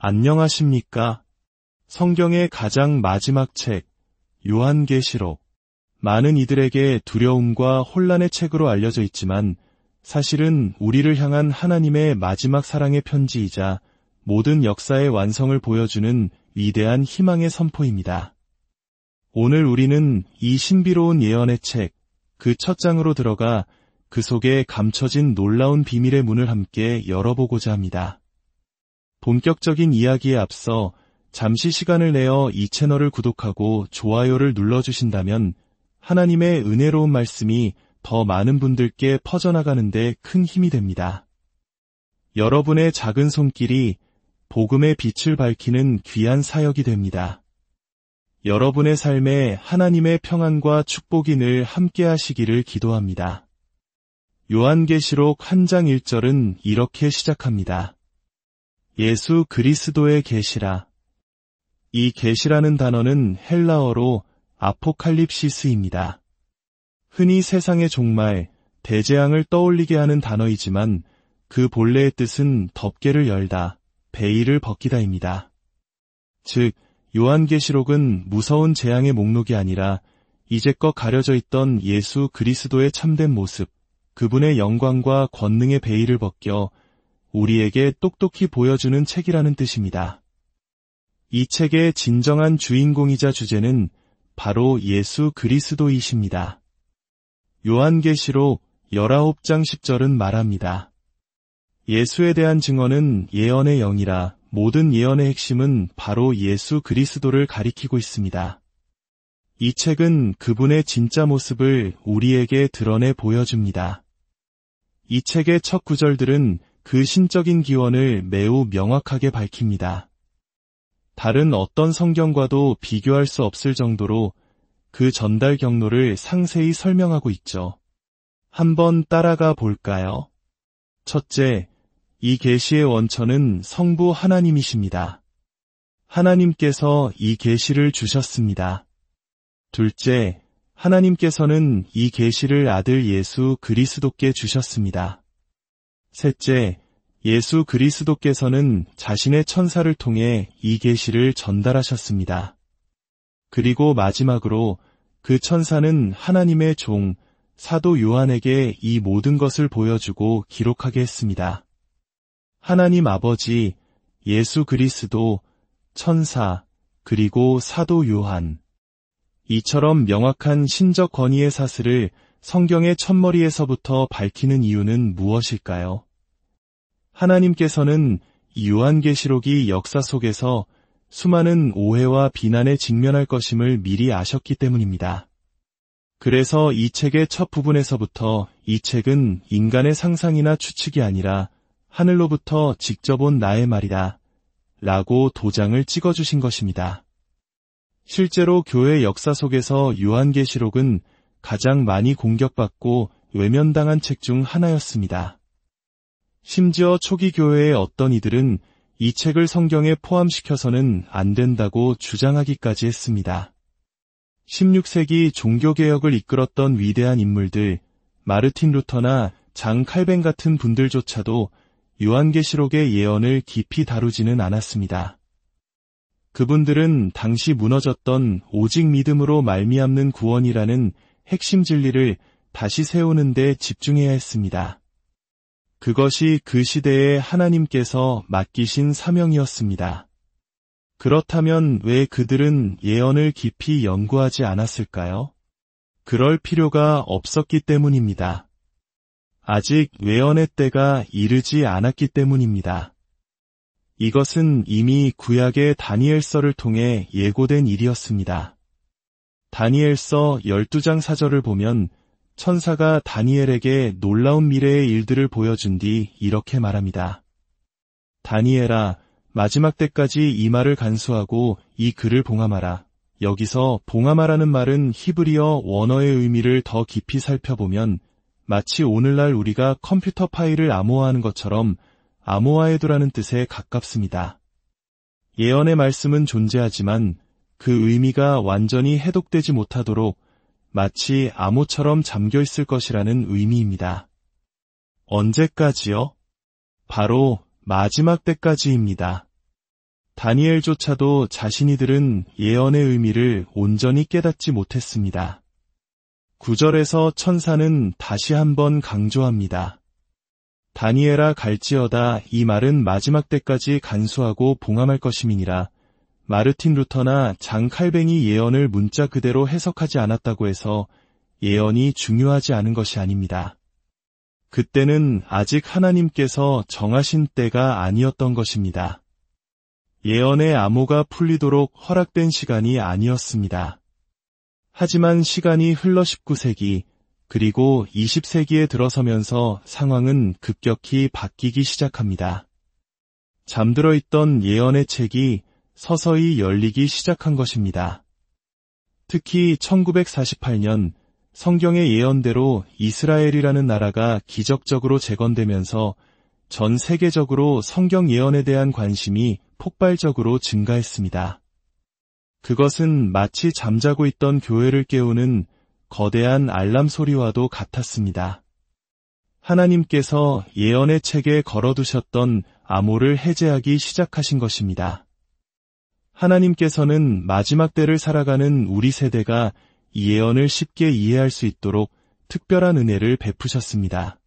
안녕하십니까? 성경의 가장 마지막 책, 요한계시록. 많은 이들에게 두려움과 혼란의 책으로 알려져 있지만 사실은 우리를 향한 하나님의 마지막 사랑의 편지이자 모든 역사의 완성을 보여주는 위대한 희망의 선포입니다. 오늘 우리는 이 신비로운 예언의 책, 그 첫 장으로 들어가 그 속에 감춰진 놀라운 비밀의 문을 함께 열어보고자 합니다. 본격적인 이야기에 앞서 잠시 시간을 내어 이 채널을 구독하고 좋아요를 눌러주신다면 하나님의 은혜로운 말씀이 더 많은 분들께 퍼져나가는 데 큰 힘이 됩니다. 여러분의 작은 손길이 복음의 빛을 밝히는 귀한 사역이 됩니다. 여러분의 삶에 하나님의 평안과 축복이 늘 함께 하시기를 기도합니다. 요한계시록 1장 1절은 이렇게 시작합니다. 예수 그리스도의 계시라. 이 계시라는 단어는 헬라어로 아포칼립시스입니다. 흔히 세상의 종말, 대재앙을 떠올리게 하는 단어이지만 그 본래의 뜻은 덮개를 열다, 베일을 벗기다입니다. 즉, 요한계시록은 무서운 재앙의 목록이 아니라 이제껏 가려져 있던 예수 그리스도의 참된 모습, 그분의 영광과 권능의 베일을 벗겨 우리에게 똑똑히 보여주는 책이라는 뜻입니다. 이 책의 진정한 주인공이자 주제는 바로 예수 그리스도이십니다. 요한계시록 19장 10절은 말합니다. 예수에 대한 증언은 예언의 영이라 모든 예언의 핵심은 바로 예수 그리스도를 가리키고 있습니다. 이 책은 그분의 진짜 모습을 우리에게 드러내 보여줍니다. 이 책의 첫 구절들은 그 신적인 기원을 매우 명확하게 밝힙니다. 다른 어떤 성경과도 비교할 수 없을 정도로 그 전달 경로를 상세히 설명하고 있죠. 한번 따라가 볼까요? 첫째, 이 계시의 원천은 성부 하나님이십니다. 하나님께서 이 계시를 주셨습니다. 둘째, 하나님께서는 이 계시를 아들 예수 그리스도께 주셨습니다. 셋째, 예수 그리스도께서는 자신의 천사를 통해 이 계시를 전달하셨습니다. 그리고 마지막으로 그 천사는 하나님의 종, 사도 요한에게 이 모든 것을 보여주고 기록하게 했습니다. 하나님 아버지, 예수 그리스도, 천사, 그리고 사도 요한. 이처럼 명확한 신적 권위의 사슬을 성경의 첫머리에서부터 밝히는 이유는 무엇일까요? 하나님께서는 이 요한계시록이 역사 속에서 수많은 오해와 비난에 직면할 것임을 미리 아셨기 때문입니다. 그래서 이 책의 첫 부분에서부터 이 책은 인간의 상상이나 추측이 아니라 하늘로부터 직접 온 나의 말이다 라고 도장을 찍어주신 것입니다. 실제로 교회 역사 속에서 요한계시록은 가장 많이 공격받고 외면당한 책 중 하나였습니다. 심지어 초기 교회의 어떤 이들은 이 책을 성경에 포함시켜서는 안 된다고 주장하기까지 했습니다. 16세기 종교개혁을 이끌었던 위대한 인물들, 마르틴 루터나 장 칼뱅 같은 분들조차도 요한계시록의 예언을 깊이 다루지는 않았습니다. 그분들은 당시 무너졌던 오직 믿음으로 말미암는 구원이라는 핵심 진리를 다시 세우는 데 집중해야 했습니다. 그것이 그 시대에 하나님께서 맡기신 사명이었습니다. 그렇다면 왜 그들은 예언을 깊이 연구하지 않았을까요? 그럴 필요가 없었기 때문입니다. 아직 외연의 때가 이르지 않았기 때문입니다. 이것은 이미 구약의 다니엘서를 통해 예고된 일이었습니다. 다니엘서 12장 4절을 보면 천사가 다니엘에게 놀라운 미래의 일들을 보여준 뒤 이렇게 말합니다. 다니엘아, 마지막 때까지 이 말을 간수하고 이 글을 봉함하라. 여기서 봉함하라는 말은 히브리어 원어의 의미를 더 깊이 살펴보면 마치 오늘날 우리가 컴퓨터 파일을 암호화하는 것처럼 암호화해두라는 뜻에 가깝습니다. 예언의 말씀은 존재하지만 그 의미가 완전히 해독되지 못하도록 마치 암호처럼 잠겨있을 것이라는 의미입니다. 언제까지요? 바로 마지막 때까지입니다. 다니엘조차도 자신이들은 예언의 의미를 온전히 깨닫지 못했습니다. 9절에서 천사는 다시 한번 강조합니다. 다니엘아 갈지어다 이 말은 마지막 때까지 간수하고 봉함할 것임이니라. 마르틴 루터나 장 칼뱅이 예언을 문자 그대로 해석하지 않았다고 해서 예언이 중요하지 않은 것이 아닙니다. 그때는 아직 하나님께서 정하신 때가 아니었던 것입니다. 예언의 암호가 풀리도록 허락된 시간이 아니었습니다. 하지만 시간이 흘러 19세기, 그리고 20세기에 들어서면서 상황은 급격히 바뀌기 시작합니다. 잠들어 있던 예언의 책이 서서히 열리기 시작한 것입니다. 특히 1948년 성경의 예언대로 이스라엘이라는 나라가 기적적으로 재건되면서 전 세계적으로 성경 예언에 대한 관심이 폭발적으로 증가했습니다. 그것은 마치 잠자고 있던 교회를 깨우는 거대한 알람 소리와도 같았습니다. 하나님께서 예언의 책에 걸어두셨던 암호를 해제하기 시작하신 것입니다. 하나님께서는 마지막 때를 살아가는 우리 세대가 이 예언을 쉽게 이해할 수 있도록 특별한 은혜를 베푸셨습니다.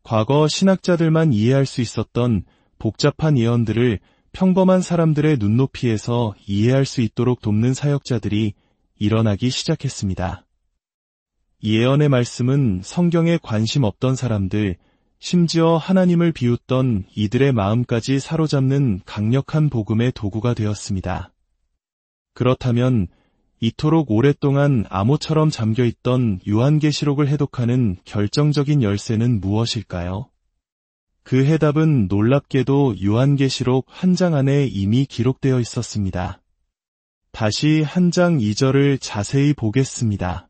과거 신학자들만 이해할 수 있었던 복잡한 예언들을 평범한 사람들의 눈높이에서 이해할 수 있도록 돕는 사역자들이 일어나기 시작했습니다. 이 예언의 말씀은 성경에 관심 없던 사람들, 심지어 하나님을 비웃던 이들의 마음까지 사로잡는 강력한 복음의 도구가 되었습니다. 그렇다면 이토록 오랫동안 암호처럼 잠겨있던 요한계시록을 해독하는 결정적인 열쇠는 무엇일까요? 그 해답은 놀랍게도 요한계시록 한 장 안에 이미 기록되어 있었습니다. 다시 한 장 2절을 자세히 보겠습니다.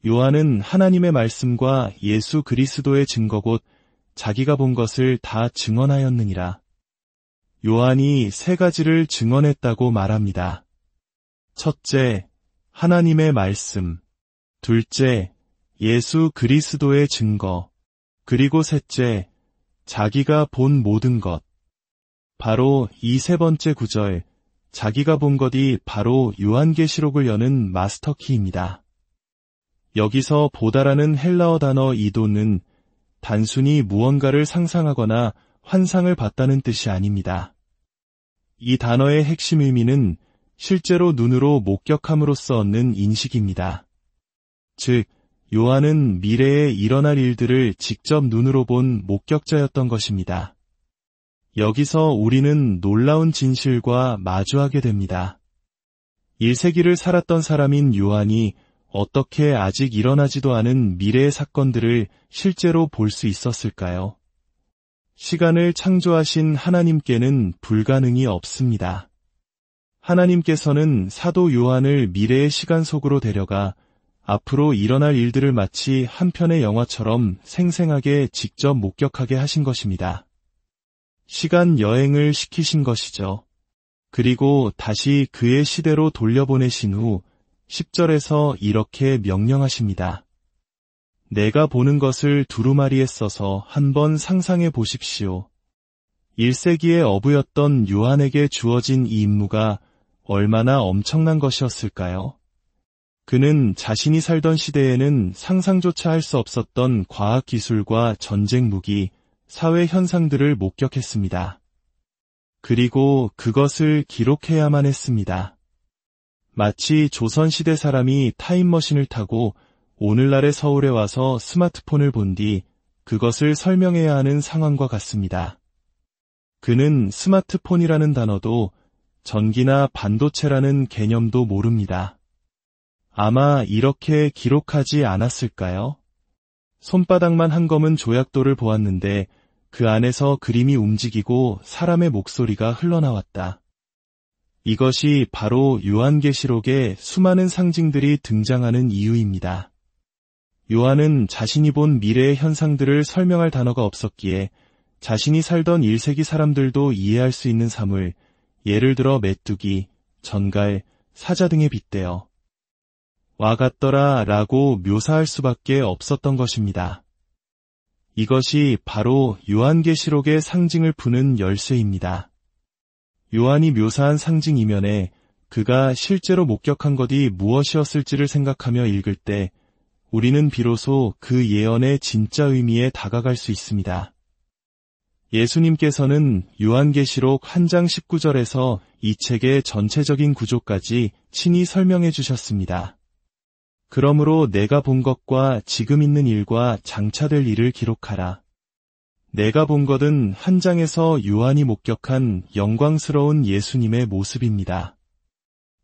요한은 하나님의 말씀과 예수 그리스도의 증거 곧 자기가 본 것을 다 증언하였느니라. 요한이 세 가지를 증언했다고 말합니다. 첫째, 하나님의 말씀. 둘째, 예수 그리스도의 증거. 그리고 셋째, 자기가 본 모든 것. 바로 이 세 번째 구절, 자기가 본 것이 바로 요한계시록을 여는 마스터키입니다. 여기서 보다라는 헬라어 단어 이도는 단순히 무언가를 상상하거나 환상을 봤다는 뜻이 아닙니다. 이 단어의 핵심 의미는 실제로 눈으로 목격함으로써 얻는 인식입니다. 즉, 요한은 미래에 일어날 일들을 직접 눈으로 본 목격자였던 것입니다. 여기서 우리는 놀라운 진실과 마주하게 됩니다. 1세기를 살았던 사람인 요한이 어떻게 아직 일어나지도 않은 미래의 사건들을 실제로 볼 수 있었을까요? 시간을 창조하신 하나님께는 불가능이 없습니다. 하나님께서는 사도 요한을 미래의 시간 속으로 데려가 앞으로 일어날 일들을 마치 한 편의 영화처럼 생생하게 직접 목격하게 하신 것입니다. 시간 여행을 시키신 것이죠. 그리고 다시 그의 시대로 돌려보내신 후 10절에서 이렇게 명령하십니다. 내가 보는 것을 두루마리에 써서 한번 상상해 보십시오. 1세기의 어부였던 요한에게 주어진 이 임무가 얼마나 엄청난 것이었을까요? 그는 자신이 살던 시대에는 상상조차 할 수 없었던 과학기술과 전쟁 무기, 사회 현상들을 목격했습니다. 그리고 그것을 기록해야만 했습니다. 마치 조선시대 사람이 타임머신을 타고 오늘날의 서울에 와서 스마트폰을 본 뒤 그것을 설명해야 하는 상황과 같습니다. 그는 스마트폰이라는 단어도 전기나 반도체라는 개념도 모릅니다. 아마 이렇게 기록하지 않았을까요? 손바닥만 한 검은 조약돌을 보았는데 그 안에서 그림이 움직이고 사람의 목소리가 흘러나왔다. 이것이 바로 요한계시록에 수많은 상징들이 등장하는 이유입니다. 요한은 자신이 본 미래의 현상들을 설명할 단어가 없었기에 자신이 살던 1세기 사람들도 이해할 수 있는 사물, 예를 들어 메뚜기, 전갈, 사자 등에 빗대어 와 같더라 라고 묘사할 수밖에 없었던 것입니다. 이것이 바로 요한계시록의 상징을 푸는 열쇠입니다. 요한이 묘사한 상징 이면에 그가 실제로 목격한 것이 무엇이었을지를 생각하며 읽을 때 우리는 비로소 그 예언의 진짜 의미에 다가갈 수 있습니다. 예수님께서는 요한계시록 1장 19절에서 이 책의 전체적인 구조까지 친히 설명해 주셨습니다. 그러므로 내가 본 것과 지금 있는 일과 장차될 일을 기록하라. 내가 본 것은 한 장에서 요한이 목격한 영광스러운 예수님의 모습입니다.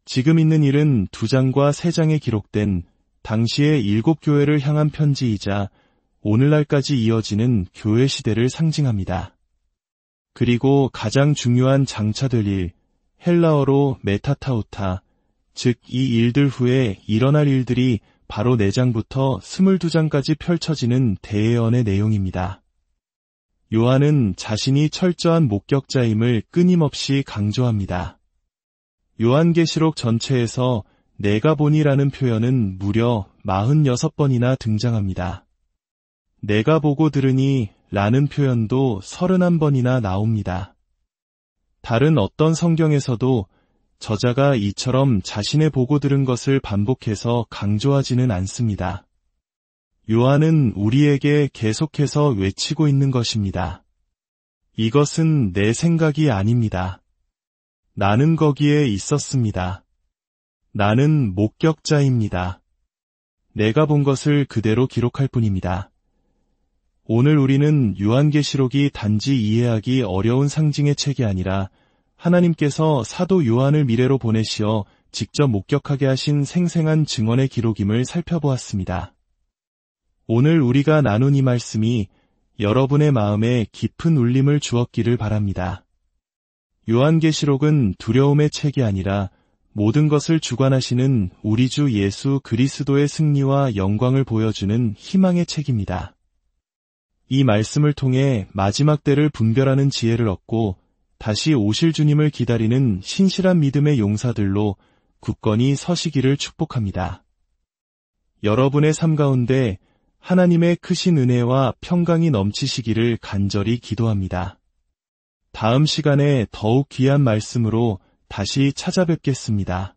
지금 있는 일은 2장과 3장에 기록된 당시의 7교회를 향한 편지이자 오늘날까지 이어지는 교회 시대를 상징합니다. 그리고 가장 중요한 장차될 일, 헬라어로 메타타우타, 즉 이 일들 후에 일어날 일들이 바로 4장부터 22장까지 펼쳐지는 대예언의 내용입니다. 요한은 자신이 철저한 목격자임을 끊임없이 강조합니다. 요한계시록 전체에서 내가 보니라는 표현은 무려 46번이나 등장합니다. 내가 보고 들으니 라는 표현도 31번이나 나옵니다. 다른 어떤 성경에서도 저자가 이처럼 자신의 보고 들은 것을 반복해서 강조하지는 않습니다. 요한은 우리에게 계속해서 외치고 있는 것입니다. 이것은 내 생각이 아닙니다. 나는 거기에 있었습니다. 나는 목격자입니다. 내가 본 것을 그대로 기록할 뿐입니다. 오늘 우리는 요한계시록이 단지 이해하기 어려운 상징의 책이 아니라 하나님께서 사도 요한을 미래로 보내시어 직접 목격하게 하신 생생한 증언의 기록임을 살펴보았습니다. 오늘 우리가 나눈 이 말씀이 여러분의 마음에 깊은 울림을 주었기를 바랍니다. 요한계시록은 두려움의 책이 아니라 모든 것을 주관하시는 우리 주 예수 그리스도의 승리와 영광을 보여주는 희망의 책입니다. 이 말씀을 통해 마지막 때를 분별하는 지혜를 얻고 다시 오실 주님을 기다리는 신실한 믿음의 용사들로 굳건히 서시기를 축복합니다. 여러분의 삶 가운데 하나님의 크신 은혜와 평강이 넘치시기를 간절히 기도합니다. 다음 시간에 더욱 귀한 말씀으로 다시 찾아뵙겠습니다.